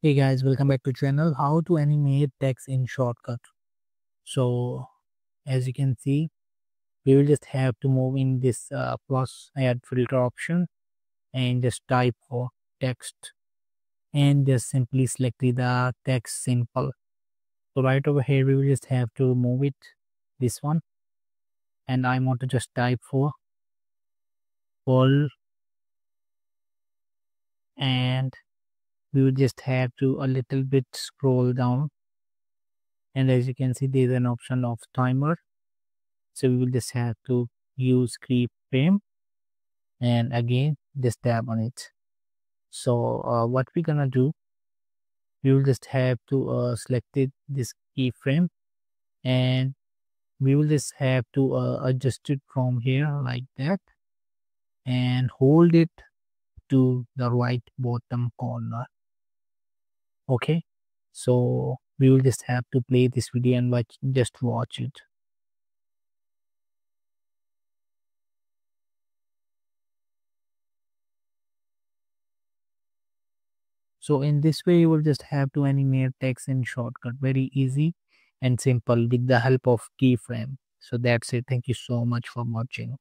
Hey guys, welcome back to channel. How to animate text in Shotcut. So as you can see, we will just have to move in this plus add filter option and just type for text and just simply select the text simple. So right over here we will just have to move it this one, and I want to just type for full, and we will just have to a little bit scroll down, and as you can see there is an option of timer. So we will just have to use keyframe, and again just tap on it. So what we're gonna do, we will just have to select this keyframe, and we will just have to adjust it from here like that and hold it to the right bottom corner. Okay, so we will just have to play this video and just watch it. So in this way, you will just have to animate text in Shotcut. Very easy and simple with the help of keyframe. So that's it. Thank you so much for watching.